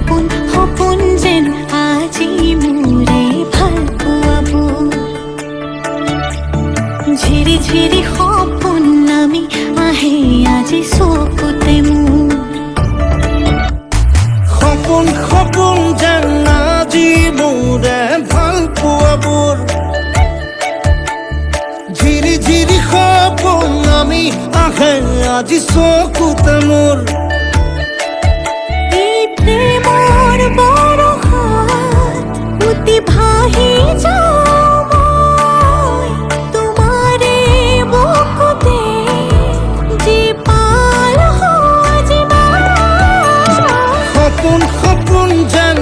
সপোন সপোন যেন আজি মোৰে ভাল পোৱাবোৰ ঝিৰি ঝিৰি সপোন নামি আহে আজি চকুতে মোৰ সপোন সপোন যেন আজি মোৰে ভাল পোৱাবোৰ ঝিৰি ঝিৰি সপোন নামি আহে আজি চকুতে মোৰ এই প্ৰেমৰ বৰষাত উটি ভাহি যাওঁ মই তোমাৰে বুকুতে জীপাল সাজিবা সপোন সপোন যেন